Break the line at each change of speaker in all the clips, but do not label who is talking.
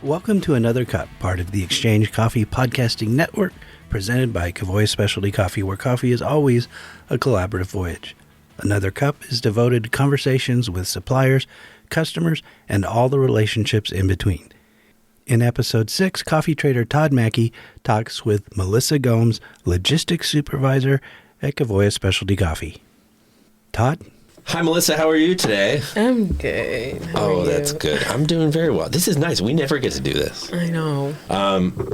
Welcome to Another Cup, part of the Exchange Coffee Podcasting Network, presented by Covoya Specialty Coffee, where coffee is always a collaborative voyage. Another Cup is devoted to conversations with suppliers, customers, and all the relationships in between. In episode 6, coffee trader Todd Mackey talks with Melissa Gomes, logistics supervisor at Covoya Specialty Coffee. Todd?
Hi, Melissa. How are you today?
I'm good. How are you?
That's good. I'm doing very well. This is nice. We never get to do this.
I know.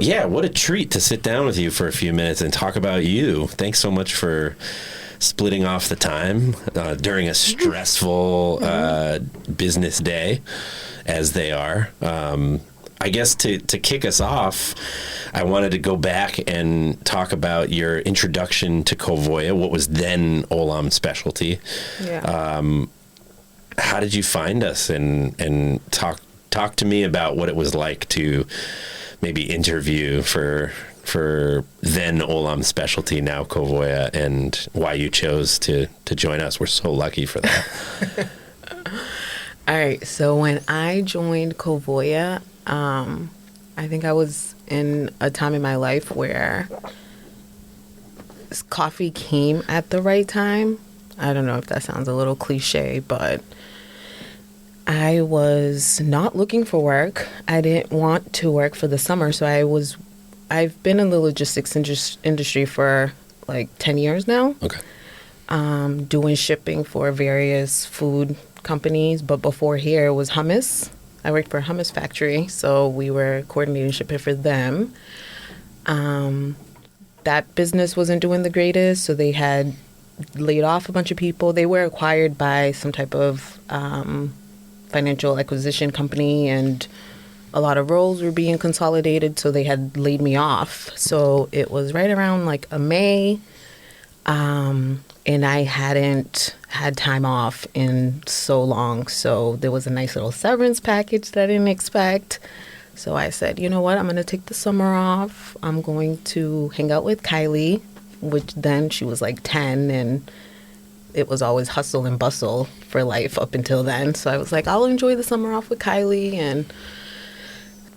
Yeah, what a treat to sit down with you for a few minutes and talk about you. Thanks so much for splitting off the time during a stressful business day, as they are. I guess to kick us off, I wanted to go back and talk about your introduction to Covoya, what was then Olam Specialty.
Yeah.
How did you find us, and talk to me about what it was like to maybe interview for then Olam Specialty, now Covoya, and why you chose to join us. We're so lucky for that.
All right. So when I joined Covoya, I think I was in a time in my life where coffee came at the right time. I don't know if that sounds a little cliche, but I was not looking for work. I didn't want to work for the summer, so I've been in the logistics industry for like 10 years now.
Okay.
Doing shipping for various food companies, but before here it was hummus. I worked for a hummus factory, so we were coordinating shipping for them. That business wasn't doing the greatest, so they had laid off a bunch of people. They were acquired by some type of financial acquisition company, and a lot of roles were being consolidated, so they had laid me off. So it was right around like a May, and I hadn't had time off in so long. So there was a nice little severance package that I didn't expect. So I said, you know what, I'm going to take the summer off. I'm going to hang out with Kylie, which then she was like 10, and it was always hustle and bustle for life up until then. So I was like, I'll enjoy the summer off with Kylie. And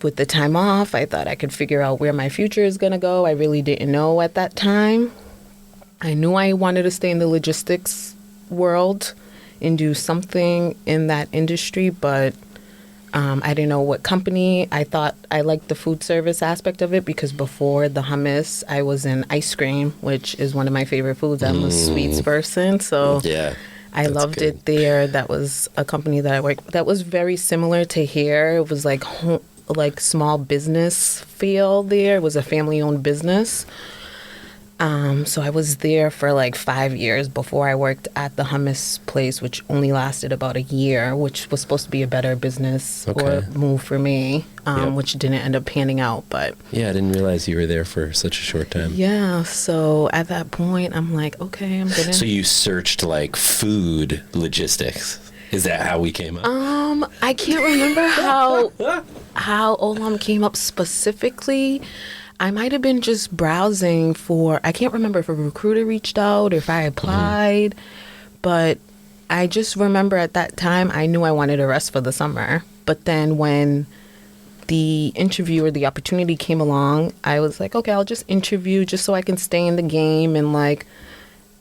with the time off, I thought I could figure out where my future is going to go. I really didn't know at that time. I knew I wanted to stay in the logistics world and do something in that industry, but I didn't know what company. I thought I liked the food service aspect of it because before the hummus, I was in ice cream, which is one of my favorite foods. I'm a sweets person, so
Yeah,
I loved it there. That was a company that I worked. That was very similar to here. It was like small business feel there. It was a family-owned business. So I was there for like 5 years before I worked at the hummus place, which only lasted about a year, which was supposed to be a better business or move for me, which didn't end up panning out. But
yeah, I didn't realize you were there for such a short time.
Yeah, so at that point, I'm like, okay, I'm gonna.
So you searched like food logistics. Is that how we came up?
I can't remember how Olam came up specifically. I might have been just browsing I can't remember if a recruiter reached out or if I applied, but I just remember at that time I knew I wanted to rest for the summer. But then when the interview or the opportunity came along, I was like, okay, I'll just interview just so I can stay in the game and like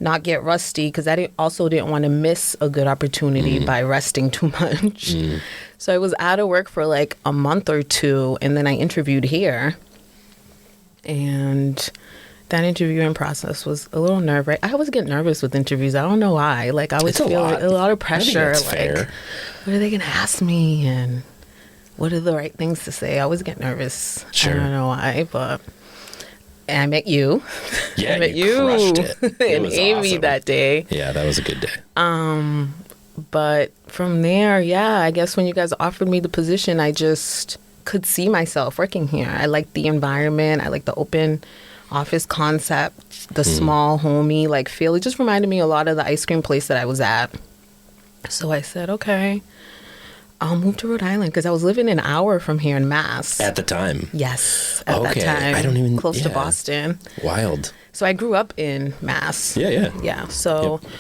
not get rusty, because I didn't want to miss a good opportunity by resting too much. So I was out of work for like a month or two, and then I interviewed here. And that interviewing process was a little nerve-wracking. I always get nervous with interviews. I don't know why. Like, I always feel a lot of pressure. Like,
fair.
What are they going to ask me? And what are the right things to say? I always get nervous.
Sure.
I don't know why, but I met you.
Yeah,
I met
you crushed it.
and Amy
awesome.
that day.
Yeah, that was a good day.
But from there, yeah, I guess when you guys offered me the position, I just could see myself working here. I liked the environment. I liked the open office concept, the small, homey like feel. It just reminded me a lot of the ice cream place that I was at. So I said, okay, I'll move to Rhode Island, because I was living an hour from here in Mass.
At the time?
Yes, at that
Okay.
time.
I don't even...
Close to Boston.
Wild.
So I grew up in Mass.
Yeah.
Yeah, so... Yep.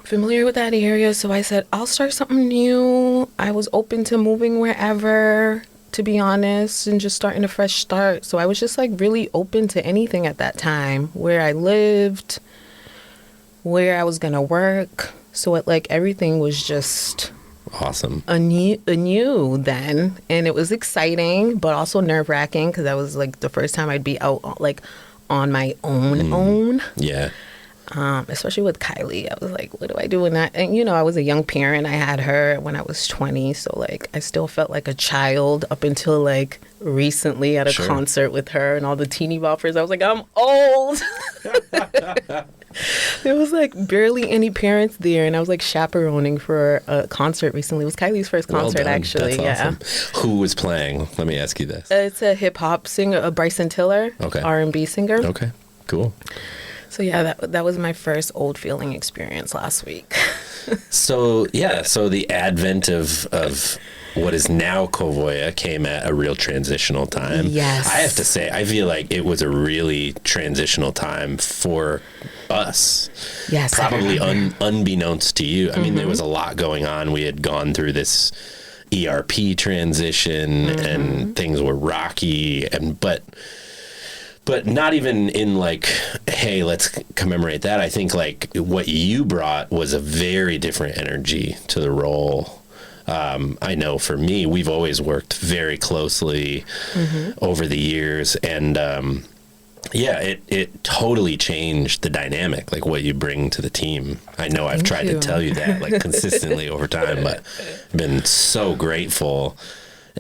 Familiar with that area, so I said, I'll start something new. I was open to moving wherever. to be honest, and just starting a fresh start. So I was just like really open to anything at that time, where I lived, where I was going to work. So everything was just
awesome.
Anew then. And it was exciting, but also nerve-wracking, because that was like the first time I'd be out like on my own.
Yeah.
Especially with Kylie. I was like, what do I do in that? And, I was a young parent. I had her when I was 20. So, I still felt like a child up until, recently at a concert with her and all the teeny boppers. I was like, I'm old. There was, barely any parents there. And I was, chaperoning for a concert recently. It was Kylie's first concert, actually.
That's awesome. Who was playing? Let me ask you this.
It's a hip-hop singer, a Bryson Tiller.
Okay.
R&B singer.
Okay, cool.
So, yeah, that was my first old feeling experience last week.
So the advent of what is now Covoya came at a real transitional time.
Yes.
I have to say, I feel like it was a really transitional time for us.
Yes.
Probably unbeknownst to you. I mean, there was a lot going on. We had gone through this ERP transition and things were rocky, but not even in hey, let's commemorate that. I think what you brought was a very different energy to the role. I know for me, we've always worked very closely over the years, and it totally changed the dynamic, what you bring to the team. I know I've tried to tell you that consistently over time, but I've been so grateful.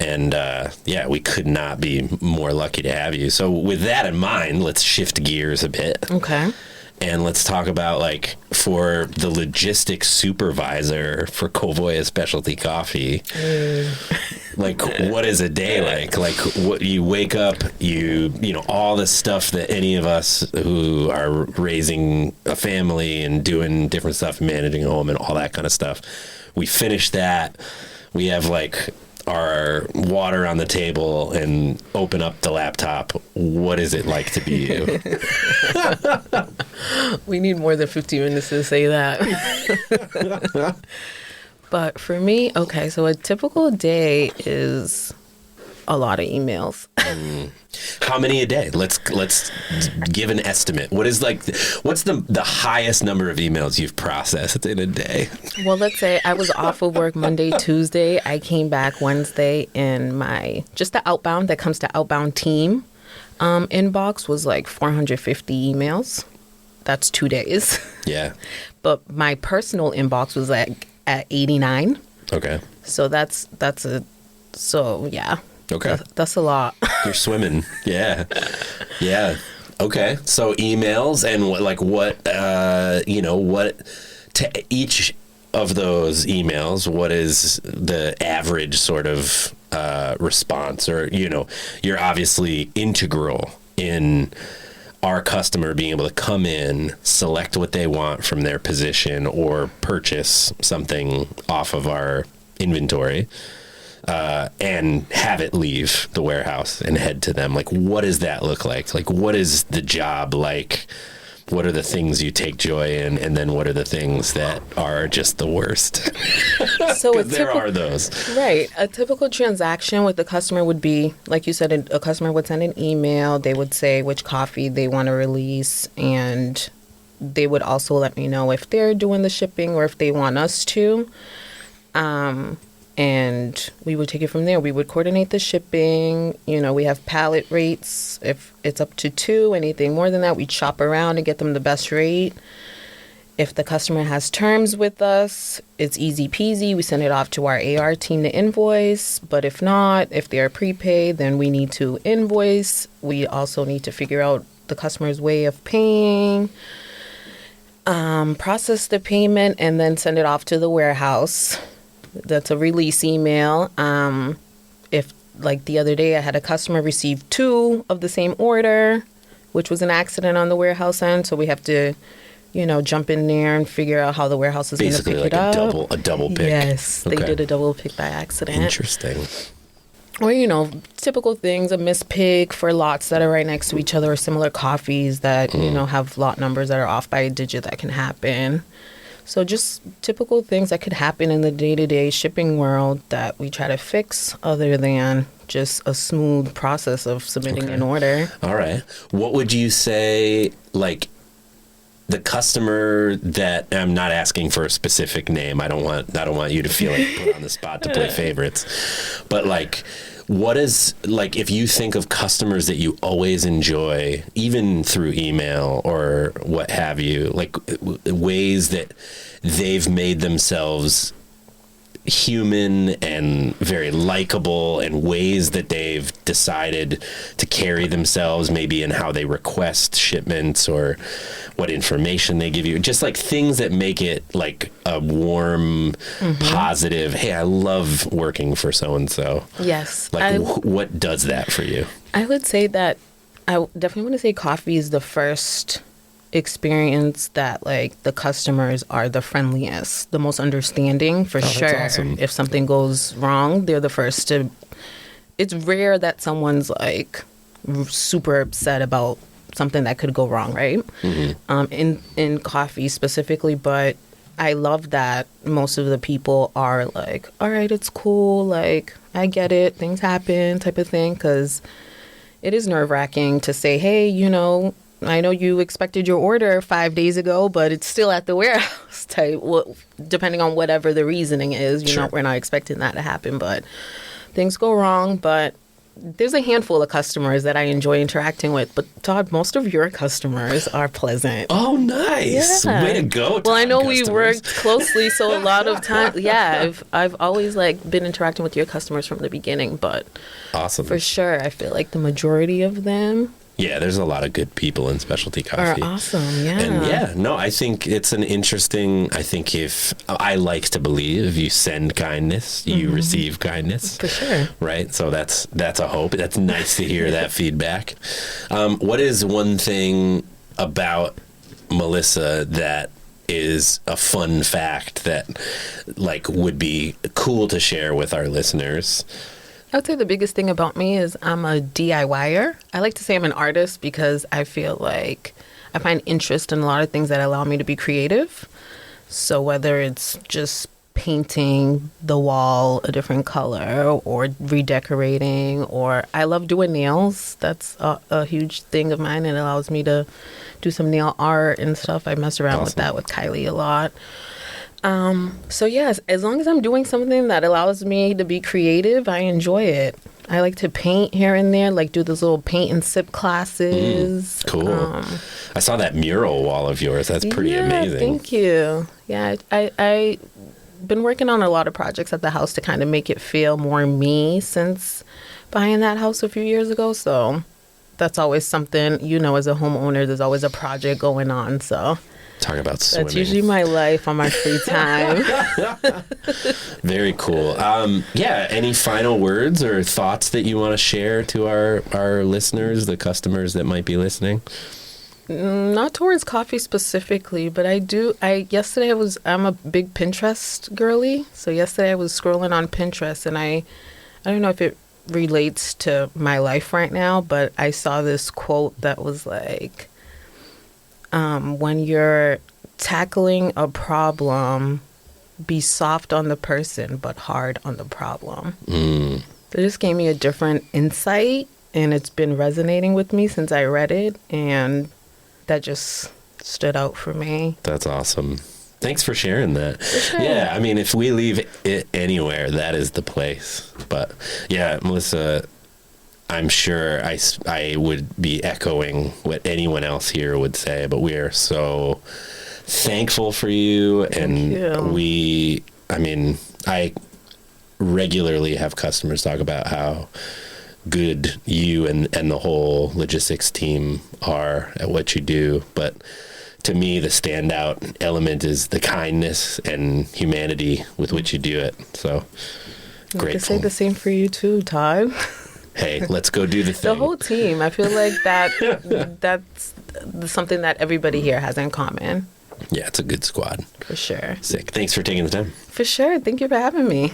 And, we could not be more lucky to have you. So with that in mind, let's shift gears a bit.
Okay.
And let's talk about, for the logistics supervisor for Covoya Specialty Coffee, what is a day like? What you wake up, all the stuff that any of us who are raising a family and doing different stuff, managing a home and all that kind of stuff, we finish that. We have, our water on the table and open up the laptop. What is it like to be you?
We need more than 15 minutes to say that. But for me, okay, so a typical day is a lot of emails.
How many a day? Let's give an estimate. What's the highest number of emails you've processed in a day?
Well, let's say I was off of work Monday, Tuesday. I came back Wednesday, and just the outbound that comes to outbound team inbox was 450 emails. That's 2 days.
Yeah.
But my personal inbox was at 89.
Okay.
So yeah.
Okay.
That's a lot.
You're swimming. Yeah. Yeah. Okay. So emails and what to each of those emails, what is the average sort of response? Or, you're obviously integral in our customer being able to come in, select what they want from their position or purchase something off of our inventory. And have it leave the warehouse and head to them. What does that look like? What is the job like? What are the things you take joy in? And then what are the things that are just the worst? So there are those.
Right. A typical transaction with the customer would be, like you said, a customer would send an email. They would say which coffee they want to release. And they would also let me know if they're doing the shipping or if they want us to. And we would take it from there. We would coordinate the shipping. We have pallet rates. If it's up to 2, anything more than that, we shop around and get them the best rate. If the customer has terms with us, it's easy peasy. We send it off to our AR team to invoice. But if not, if they are prepaid, then we need to invoice. We also need to figure out the customer's way of paying, process the payment, and then send it off to the warehouse. That's a release email. If the other day I had a customer receive 2 of the same order, which was an accident on the warehouse end. So we have to, jump in there and figure out how the warehouse is going to pick it up.
Basically a double pick.
Yes,
okay.
They did a double pick by accident.
Interesting.
Or, typical things, a mispick for lots that are right next to each other or similar coffees that, have lot numbers that are off by a digit that can happen. So just typical things that could happen in the day-to-day shipping world that we try to fix other than just a smooth process of submitting an order.
All right. What would you say, like, the customer that, I'm not asking for a specific name. I don't want you to feel like put on the spot to play favorites. But like, what is, like, if you think of customers that you always enjoy, even through email or what have you, like ways that they've made themselves human and very likable, and ways that they've decided to carry themselves, maybe in how they request shipments or what information they give you, just like things that make it like a warm, positive, hey, I love working for so-and-so.
Yes.
Like, what does that for you?
I would say that I definitely want to say coffee is the first experience that like the customers are the friendliest, the most understanding for sure.
Awesome.
If something goes wrong, they're the first to. It's rare that someone's like super upset about something that could go wrong, right? In coffee specifically, but I love that most of the people are like, all right, it's cool, like I get it, things happen, type of thing, because it is nerve-wracking to say, hey, you know, I know you expected your order 5 days ago, but it's still at the warehouse type, depending on whatever the reasoning is. You know, we're not expecting that to happen, but things go wrong. But there's a handful of customers that I enjoy interacting with. But Todd, most of your customers are pleasant.
Oh, nice.
Yeah.
Way to go, Todd.
Well, I know we
customers.
worked closely, so a lot of times, I've always like been interacting with your customers from the beginning. But
Awesome.
for sure, I feel like the majority of them
Yeah, there's a lot of good people in specialty coffee.
are awesome. Yeah.
And I think it's an interesting, if I like to believe you send kindness, you receive kindness.
For sure.
Right? So that's a hope. That's nice to hear that feedback. What is one thing about Melissa that is a fun fact that like would be cool to share with our listeners?
I would say the biggest thing about me is I'm a DIYer. I like to say I'm an artist because I feel like I find interest in a lot of things that allow me to be creative. So whether it's just painting the wall a different color or redecorating, or I love doing nails. That's a huge thing of mine. It allows me to do some nail art and stuff. I mess around with that with Kylie a lot. So yes, as long as I'm doing something that allows me to be creative, I enjoy it. I like to paint here and there, like do those little paint and sip classes.
Cool. I saw that mural wall of yours. That's pretty amazing.
Thank you. Yeah, I been working on a lot of projects at the house to kind of make it feel more me since buying that house a few years ago. So that's always something, you know, as a homeowner, there's always a project going on. So
talk about swimming.
that's usually my life on my free time.
Very cool. Any final words or thoughts that you want to share to our listeners, the customers that might be listening?
Not towards coffee specifically, but yesterday I'm a big Pinterest girly. So yesterday I was scrolling on Pinterest, and I don't know if it relates to my life right now, but I saw this quote that was like, when you're tackling a problem, be soft on the person, but hard on the problem. It just gave me a different insight, and it's been resonating with me since I read it, and that just stood out for me.
That's awesome. Thanks for sharing that.
Sure.
Yeah, I mean, if we leave it anywhere, that is the place. But yeah, Melissa, I'm sure I would be echoing what anyone else here would say, but we are so thankful for you. And I regularly have customers talk about how good you and the whole logistics team are at what you do. But to me, the standout element is the kindness and humanity with which you do it. So
I
grateful.
could say the same for you too, Todd.
Hey, let's go do the thing.
The whole team. I feel like that's something that everybody here has in common.
Yeah, it's a good squad.
For sure.
Sick. Thanks for taking the time.
For sure. Thank you for having me.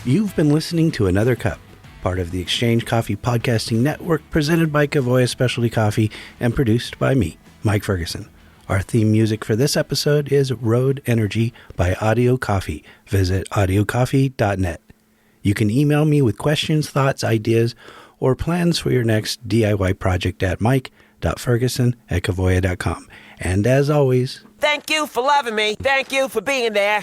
You've been listening to Another Cup. part of the Exchange Coffee Podcasting Network, presented by Covoya Specialty Coffee and produced by me, Mike Ferguson. Our theme music for this episode is Road Energy by Audio Coffee. Visit audiocoffee.net. You can email me with questions, thoughts, ideas, or plans for your next DIY project at mike.ferguson@covoya.com. And as always,
thank you for loving me. Thank you for being there.